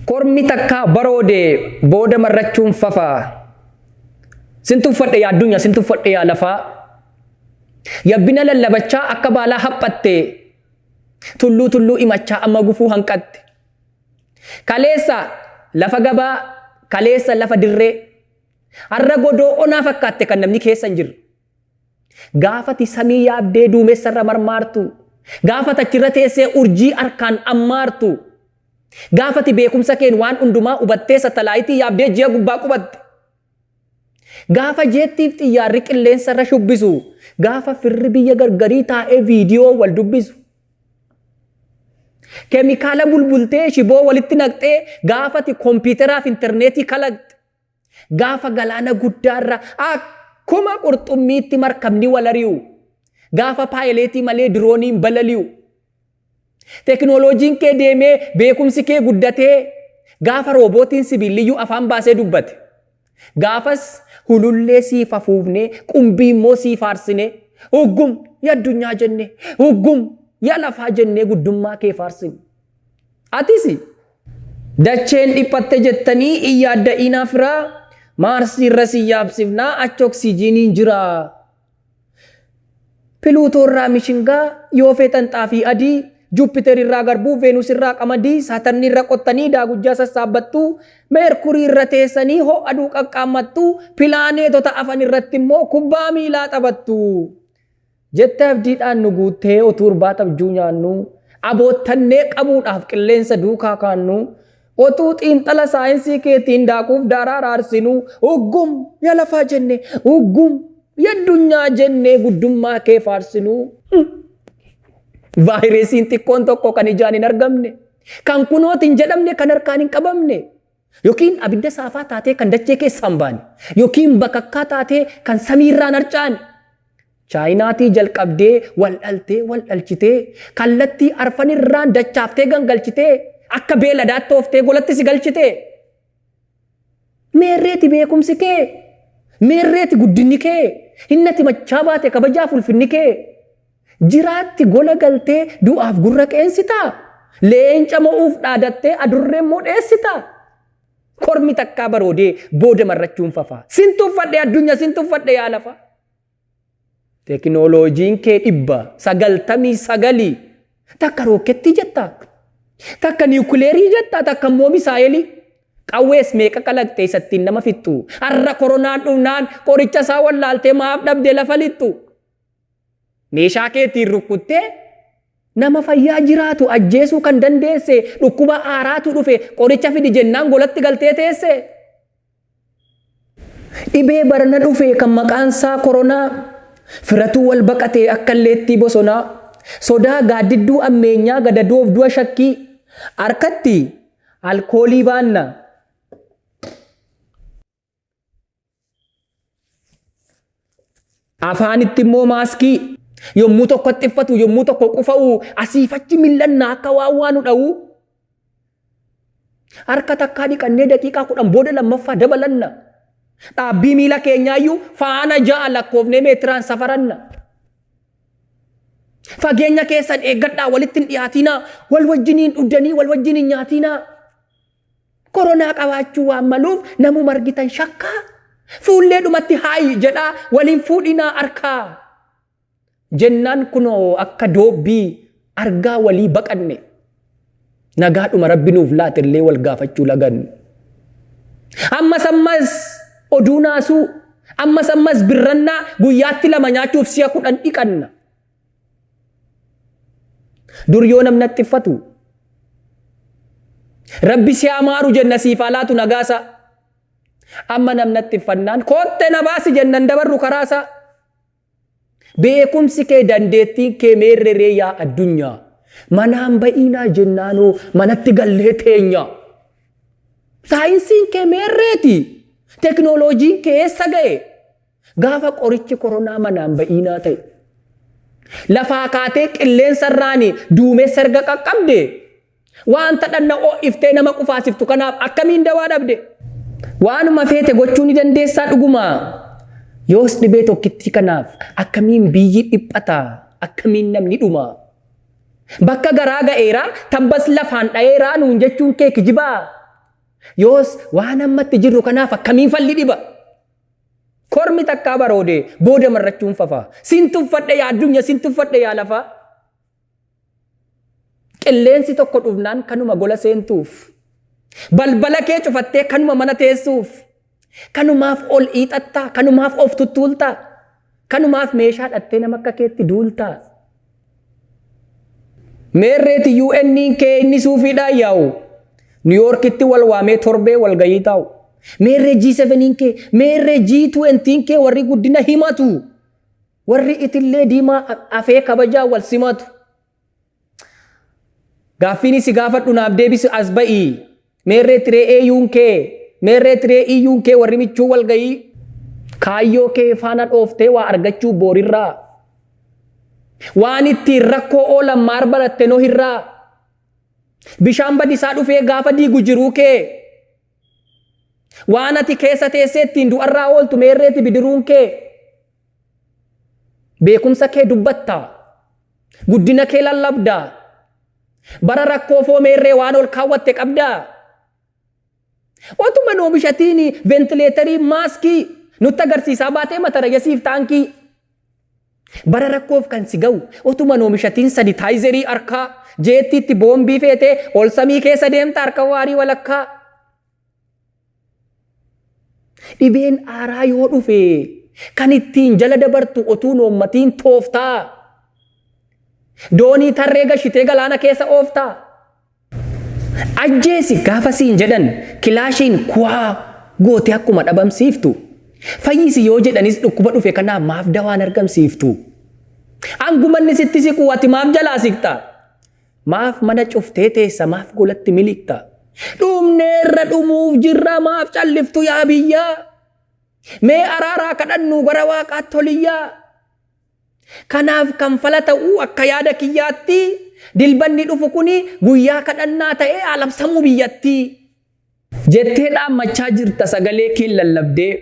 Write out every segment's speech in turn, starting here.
Kormi takka baroode booda marrachuun fafaa. Sintuffadhe yaa addunyaa, sintuffadhe yaa lafaa. Yabbina lallabachaa akka baalaa haphatte. Tulluu imachaa amma gufuu hanqatte. Kaleessa lafa gabaa, kaleessa lafa dirree. Har'a godoo onaa fakkaatte kan namni keessa hin jirre. Gaafati samii yaabdee duumessarra marmaartu. Gaafata achirra teessee urjii harkaan ammaartu. Gaafati beekumsa keen waan hundumaa hubattee satalaayitii yaabdee ji'a gubbaa qubatte. Gaafa jeettiif xiyyaarri qilleensarra shubbisu. Gaafa firri biyya gargarii taa'ee viidiyoo wal dubbisu. Keemikaala bulbultee shiboo walitti naqxee gaafati kompiitaraaf intarneetii kalaqxe. Gaafa galaana guddaarra akkuma qurxummiitti markabni wal ari'u. Gaafa paayileetii malee dirooniin balali'u. Teknooloojiin kee deemee beekumsi kee guddatee gaafa roobootiin sibiiliyyuu afaan baasee dubbate. Gaafas hulullee siif afuufnee qumbii immoo siif aarsine huggum yaa addunyaa jenne huggum yaa lafaa jennee guddummaa kee faarsine. Atis dacheen dhiphatte jettanii iyyaadda inaafira Maarsii irra si yaabsifnaa achi oksijiiniin jira. Piluutoo irraa mishingaa yoo feetan xaafii adii Jupiter irraa garbuu Veenus irraa qamadii Saatarni irra qottanii daagujjaa sassaabbattuu Meerkurii irra teessanii ho'aduu qaqqaammattuu pilaaneetota afan irratti immoo kubbaa miilaa taphattu. Jettee abdiidhaan nu guuttee otuu irbaata abjuu nyaannu aboottannee qabuudhaaf qilleensa duukaa kaannu otuu xiinxala saayinsii keetiin daakuuf daaraa raarsinu huggum yaa lafaa jenne huggum yaa addunyaa jennee guddummaa kee faarsinu. Vaayirasiin xiqqoon tokko kan ijaan hin argamne, kan kunooti hin jedhamne, kan harkaan hin qabamne, yookiin abidda saafaa taatee kan dachee keessaa hin baane, yookiin bakakkaa taatee kan samiirraan harcaane. Chaayinaatii jalqabdee wal dhalchitee, kallattii arfan irraan dachaaftee gangalchitee, akka beeladaatti ooftee golatti si galchitee. Meerreeti beekumsi kee, meerreeti guddinni kee, hinnati machaa baate kabajaaf ulfinni kee. Jiraatti gola galtee du'aaf gurra qeensitaa. Leenca mo'uuf dhaadattee adurreen modheessitaa. Kormi takkaa baroodee booda marrachuun fafaa. Sintuffadhe addunyaa, sintuffadhe yaa lafa. Teknooloojiin kee 999. Takka rooketti jetta. Takka niwukileerii jetta. Takka immoo misaayilii. Qawwees meeqa kalaqxee isattiin nama fixxu. Har'a koronaan dhufnaan qoricha isaa wallaaltee maaf dhabdee lafa lixxu. Meeshaa keetiin rukkuttee nama fayyaa jiraatu ajjeesuu kan dandeesse dhukkuba aaraatu dhufe qoricha fidi jennaan golatti galtee teesse. Dhibee barana dhufe kan maqaan isaa koronaa firatuu wal baqatee akka illeettii bosonaa sodaa gaaddidduu ammeenyaa gadadoof du'a shakkii harkatti alkoolii baanna. Afaanitti immoo maaskii. Yommuu tokko xiffatu, yommuu tokko qufa'u, asiifachi millannaa akka waan waanu dha'u. Harka takkaa dhiqannee daqiiqaa 10 booda lammaffaa dabalanna. Dhaabbii miila keenyaayyuu faana 6 lakkoofnee meetiraan safaranna. Fageenya keessan eeggadhaa walitti hin dhiyaatinaa, wal wajjiniin dhuddanii wal wajjiniin nyaatinaa. Koronaa qabaachuu waan maluuf namuma argitan shakkaa. Fuullee dhumatti haayi jedhaa waliin fuudhinaa harkaa. Jennaan kunoo akka doobbii argaa walii baqanne nagaadhuma rabbi nuuf laatillee wal gaafachuu laganne. Ammas oduu naasuu ammas birrannaa guyyaatti 2 nyaachuuf si'a 10 dhiqanna. Dur yoo namni xiffatu rabbi si amaaru jenna siifaa laatu nagaasa. Amma namni xiffannaan kootte na baasi jennan dabarru karaasa. Beekumsi kee dandeettiin kee meerree yaa addunyaa. Manaan ba'iinaa jennaanoo manatti gallee teenya. Saayinsiin kee meerreeti. Teknooloojiin kee eessa ga'e. Gaafa qorichi koronaa manaan ba'iinaa ta'e. Lafaa kaatee qilleensa irraanii duumessa erga qaqqabde. Waanta dhanna iftee nama qufaasiftu kanaaf akkamiin dawaa dhabde. Waanuma feete gochuu ni dandeessaa dhugumaa. Yoos dhibee tokkitti kanaaf akkamiin biyyi dhiphata, akkamiin namni dhuma. Bakka garaa ga'eeraa tabbas lafaan dha'eeraa nuun jechuun kee kijibaa. Yoos waan ammatti jirru kanaaf akkamiin falli dhiba? Kormi takkaa baroode booda marrachuun fafa. Sin tuffadhe yaa addunyaa, sin tuffadhe yaa lafaa. Qilleensi tokko dhufnaan kanuma gola seentuuf. Balbala kee cufattee kanuma mana teessuuf. Kanumaaf ol hiixattaa, kanumaaf of tuttuultaa, kanumaaf meeshaa dhattee nama akka keetti duultaa. Meerreeti UN'n kee inni suufiidhaan yaa'u. New Yorkitti wal waamee torbee wal gayii taa'u. Meerree G7'n kee, meerree G20'n kee warri guddina himatu. Warri itillee diimaa afee kabajaa wal simatu. Gaaffiin si gaafadhu naaf deebisu as ba'ii. Meerree tiree EU'n kee, meerree tiree EU'n kee warri michuu wal gayii. Kaayyoo kee faana dhooftee waa argachuu boorirraa. Waan ittiin rakkoo oolan maar baratte noo hirraa. Bishaan badisaa dhufee gaafa diigu jiruu kee. Waan ati keessa teessee ittiin du'arraa ooltu meerreeti bidiruun kee. Beekumsa kee dubbatta. Guddina kee lallabda. Bara rakkoo foo meerree waan ol kaawwatte qabda. Otuma oomishatiin ventileetarii maaskii nutti agarsiisaa baatee mata rayyasiif taankii. Bara rakkoof kan si ga'u otuma oomishatiin sanitaayizerii harkaa jeettiitti boombii feetee ol samii keessa deemta harka waarii walakkaa. Dhibeen aaraa yoo dhufe kan ittiin jala dabartu otuu noommatiin tooftaa. Doonii tarree gashitee galaana keessa ooftaa. Ajjeesi gaafa siin jedhan kilaashiin kuwaa goote akkuma dhabamsiiftu. Fayyisi yoo jedhanis dhukkuba dhufe kanaaf maaf dawaan argamsiiftu. Hangumanni sitti siqu ati maaf jalaa siqta. Maaf mana cuftee teessa maaf golatti miliqta. Dhumneerra dhumuuf jirra maaf calliftu yaa biyyaa. Mee araaraa kadhannu gara waaqaatti toliyyaa. Kanaaf kan fala ta'uu akka yaada kiyyaatti dilbanni dhufu kuni guyyaa kadhannaa ta'ee alabsamuu biyyatti. Jettee dhaammachaa jirta sagalee kee lallabdee.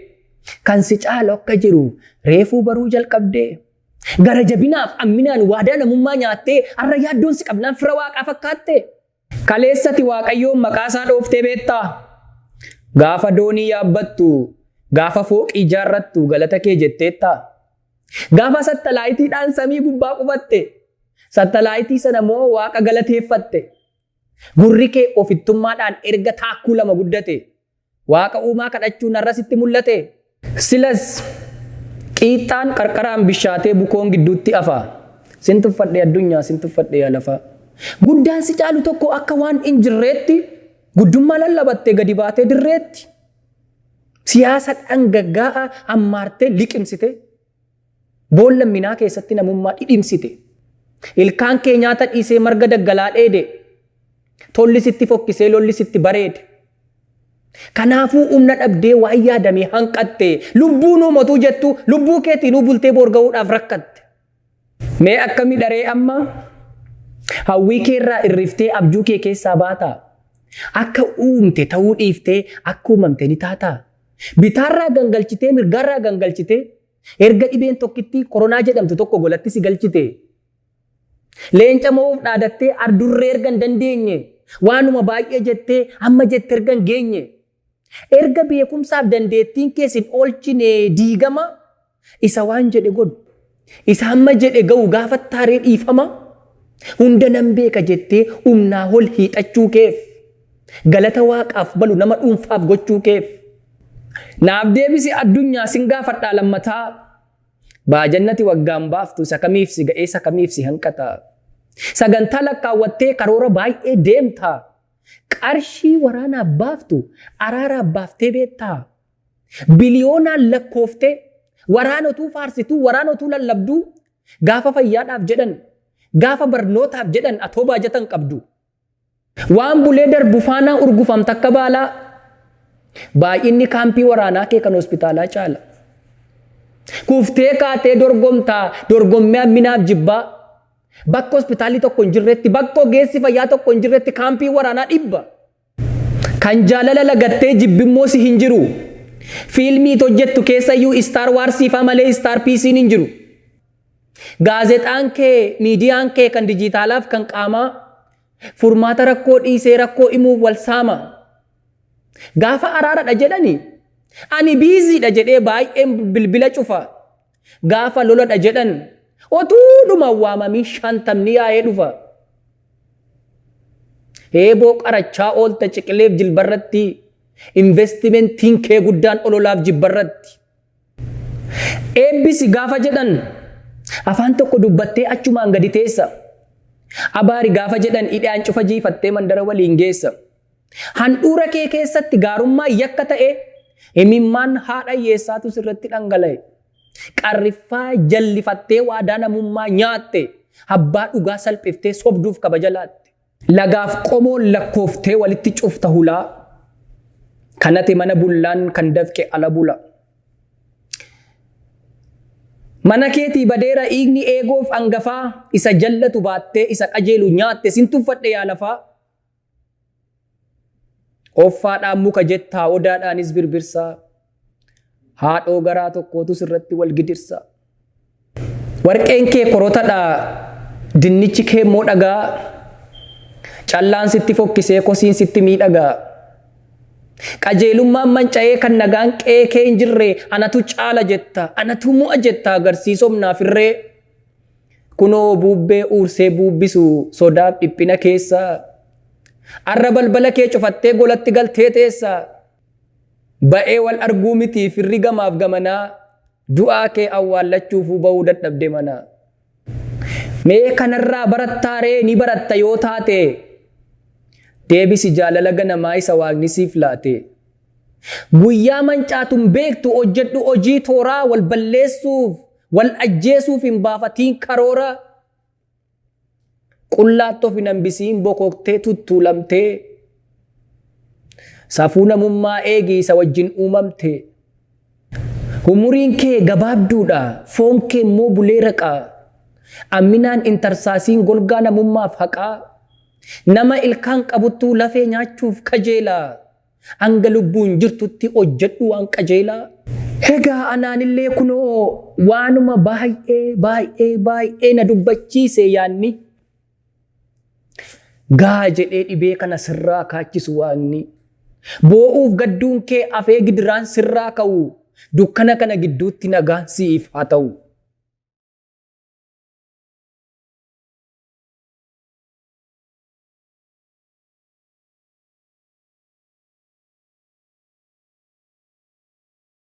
Kan si caalu akka jiru reefuu baruu jalqabdee. Gara jabinaaf amminaan waadaa namummaa nyaattee har'a yaaddoon si qabnaan fira waaqaa fakkaatte. Kaleessati waaqayyoon maqaa isaa dhooftee beektaa. Gaafa doonii yaabbattu, gaafa fooqii ijaarrattu galata kee jetteetta. Gaafa sattalaayitiidhaan samii gubbaa qubatte, sattalaayitii sana moo waaqa galateeffatte. Gurri kee ofittummaadhaan erga taakkuu lama guddate. Waaqa uumaa kadhachuun har'asitti mul'ate. Silas qiixxaan qarqaraan bishaatee bukoon gidduutti afaa. Sin tuffadhe addunyaa, sin tuffadhe yaa lafaa. Guddaan si caalu tokko akka waan hin jirreetti guddummaa lallabattee gadi baatee dirreetti. Siyaasa dhangaggaa'aa hammaartee liqimsite. Boolla minaa keessatti namummaa dhidhimsite. Ilkaan kee nyaata dhiisee marga daggalaa dheede. Tolli sitti fokkisee lolli sitti bareede. Kanaafuu humna dhabdee waan yaadamee hanqatte. Lubbuu nuumatuu jettu lubbuu keetiinuu bultee boorga'uudhaaf rakkatte. Mee akkami dharee amma hawwii kee irraa irriftee abjuu kee keessaa baataa. Akka uumte ta'uu dhiiftee akka uumamte ni taataa. Bitaarraa gangalchitee mirgaarraa gangalchitee erga dhibeen tokkitti koronaa jedhamtu tokko golatti si galchite. Leenca moo'uuf dhaadattee ardurree erga hin dandeenye. Waanuma baay'ee jettee amma jette erga hin geenye. Erga beekumsaaf dandeettiin keessin oolchine diigama. Isa waan jedhe godhu. Isa hamma jedhe ga'u gaafa taaree dhiifama. Hunda nan beeka jettee humnaa ol hiixachuu keef. Galata waaqaaf balu nama dhuunfaaf gochuu keef. Naaf deebisi addunyaa sin gaafadhaa lammataa. Baajannati waggaan baaftu sakamiif si ga'ee sakamiif si hanqata. Sagantaa lakkaawwattee karoora baay'ee deemta. Qarshii waraanaaf baaftu araaraaf baaftee beektaa. Biliyoonaan lakkooftee waraanotuu faarsituu waraanotuu lallabduu gaafa fayyaadhaaf jedhan gaafa barnootaaf jedhan atoo baajatan qabdu. Waan bulee darbu faanaa urgufamta akka baalaa. Baay'inni kaampii waraanaa kee kan hospitaalaa caala. Kuftee kaatee dorgomtaa dorgommee amminaaf jibbaa. Bakka hospitaalii tokko hin jirretti bakka ogeessi fayyaa tokko hin jirretti kaampii waraanaa dhibba. Kan jaalala lagattee jibbimmoo si hin jiru. Fiilmii hojjettu keessayyuu Star Warsiifaa malee Star PC'n hin jiru. Gaazexaan kee miidiyaan kee kan dijitaalaaf kan qaamaa furmaata rakkoo dhiisee rakkoo himuuf wal saama. Gaafa araaradha jedhani ani biiziidha jedhee baay'een bilbila cufa. Gaafa loladha jedhan otuudhuma waamamii 50 yaa'ee dhufa. Eeboo qarachaa oolta ciqileef jilbarratti investimentiin kee guddaan ololaaf jibbarratti. Eebbisi gaafa jedhan afaan tokko dubbattee achumaan gadi teessa. Abaari gaafa jedhan hidhaan cufa jiifattee mandara waliin geessa. Handhuura kee keessatti gaarummaa yakka ta'e imimmaan haadha hiyyeessaatu sirratti dhangala'e. Qarriffaa jallifattee waadaa namummaa nyaatte. Abbaa dhugaa salphiftee sobduuf kabaja laatte. Lagaaf qomoon lakkooftee walitti cufta hulaa. Kanati mana bullaan kan dafqe ala bula. Mana keetii badeera dhiigni eegoof hangafaa isa jallatu baattee isa qajeelu nyaatte sintuffadhe yaa lafaa. Offaadhaan muka jettaa odaadhaanis birbirsaa. Haadhoo garaa tokkootu sirratti wal gidirsa. Warqeen kee korotadhaa dinnichi kee immoo dhagaa. Callaan sitti fokkisee kosiin sitti miidhagaa. Qajeelummaan manca'ee kan nagaan qe'ee kee hin jirre anatu caala jetta anatu mu'a jetta agarsiisomnaaf irree. Kunoo buubbee uursee buubbisu sodaaf dhiphina keessa. Arra balbala kee cufattee golatti galtee teessa. Ba'ee wal arguu miti firri gamaaf gamanaa. Du'aa kee awwaallachuufuu ba'uu dadhabde mana. Mee kanarraa barattaaree ni baratta yoo taate. Deebisi jaalala ganamaa isa waaqni siif laate. Guyyaa mancaatuun beektu hojjedhu hojii tooraa wal balleessuuf wal ajjeesuuf hin baafatiin karoora. Qullaatti of hin hambisiin bokoktee tuttuulamtee. Safuu namummaa eegi isa wajjin uumamte. Umuriin kee gabaabduudha foon kee immoo bulee raqaa. Amminaan intarsaasiin golgaa namummaaf haqaa. Nama ilkaan qabuttuu lafee nyaachuuf kajeelaa. Hanga lubbuun jirtutti hojjedhu waan qajeelaa. Egaa anaanillee kunoo waanuma baay'ee na dubbachiise yaanni. Gaa jedhee dhibee kana sirraa kaachisu waanni. Boo'uuf gadduun kee afee gidiraan sirraa ka'u. Dukkana kana gidduutti nagaan siif haa ta'u.